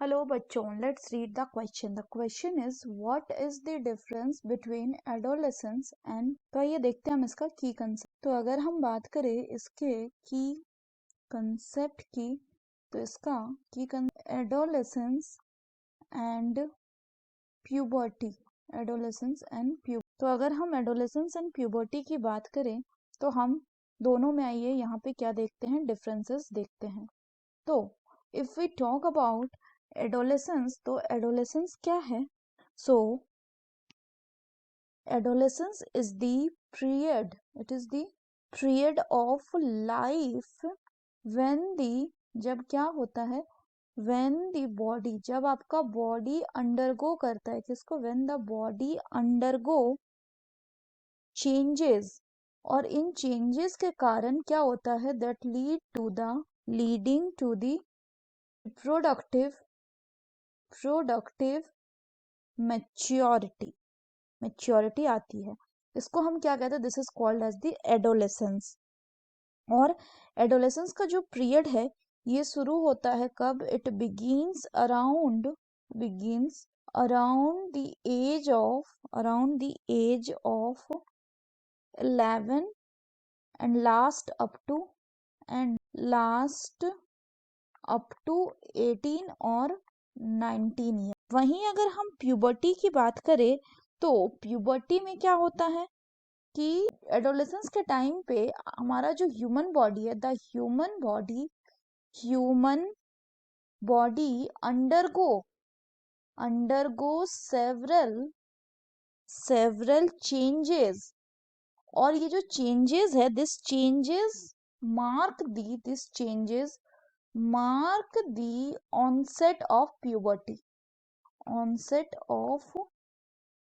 Hello बच्चों, let's read the question. The question is what is the difference between adolescence and तो ये देखते हैं हम इसका की कंसेप्ट. तो अगर हम बात करें इसके की कंसेप्ट की तो इसका की adolescence and puberty. Adolescence and puberty. तो अगर हम एडोलेसेंस एंड प्यूबर्टी की बात करें तो हम दोनों में आइए यहाँ पे क्या देखते हैं, डिफरेंसेस देखते हैं. तो if we talk about adolescence, तो एडोलेसेंस क्या है? So adolescence is the period, it is the period of life when the, जब क्या होता है, व्हेन द बॉडी, जब आपका बॉडी अंडरगो करता है, किसको, when the body undergo changes, और इन चेंजेस के कारण क्या होता है, that leading to the productive maturity आती है. इसको हम क्या कहते हैं, this is called as the adolescence. और एडोलेसेंस का जो पीरियड है ये शुरू होता है कब, it begins around the age of 11 and last up to 18 और 19 ईयर. वहीं अगर हम प्यूबर्टी की बात करें तो प्यूबर्टी में क्या होता है कि एडोलेसेंस के टाइम पे हमारा जो ह्यूमन बॉडी है, the human body undergo several changes. और ये जो चेंजेस है, this changes mark the onset of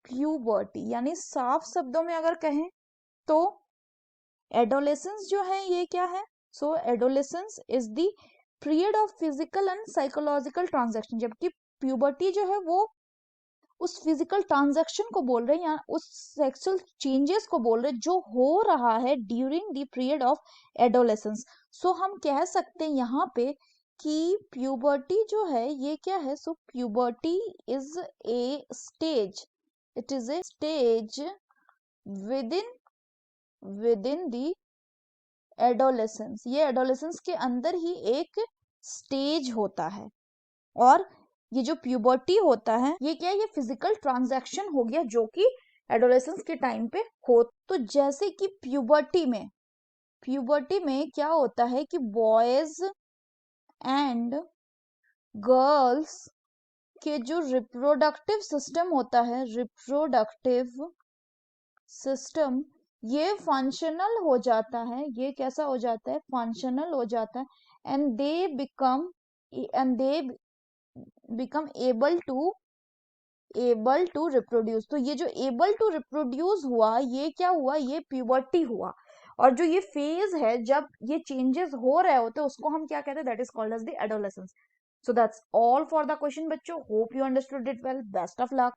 puberty. यानी साफ शब्दों में अगर कहें तो एडोलेसेंस जो है ये क्या है, so adolescence is the period of physical and psychological transaction. जबकि प्यूबर्टी जो है वो उस फिजिकल ट्रांजैक्शन को बोल रहे हैं या उस सेक्सुअल चेंजेस को बोल रहे हैं जो हो रहा है during the period of adolescence. So हम कह सकते हैं यहाँ पे कि प्यूबर्टी जो है ये क्या है, so puberty is a stage, it is a stage within the adolescence. ये एडोलेसेंस के अंदर ही एक स्टेज होता है. और ये जो प्यूबर्टी होता है ये क्या है, ये फिजिकल ट्रांजैक्शन हो गया जो कि एडोलेसेंस के टाइम पे हो. तो जैसे कि प्यूबर्टी में क्या होता है कि बॉयज एंड गर्ल्स के जो रिप्रोडक्टिव सिस्टम होता है, ये फंक्शनल हो जाता है. ये कैसा हो जाता है, फंक्शनल हो जाता है. And they become able to reproduce. तो ये जो एबल टू रिप्रोड्यूस हुआ, ये क्या हुआ, ये प्यूबर्टी हुआ. और जो ये फेज है जब ये चेंजेस हो रहे होते हैं उसको हम क्या कहते हैं, that is called as the adolescence. So that's all for the question बच्चों. Hope you understood it well. Best of luck.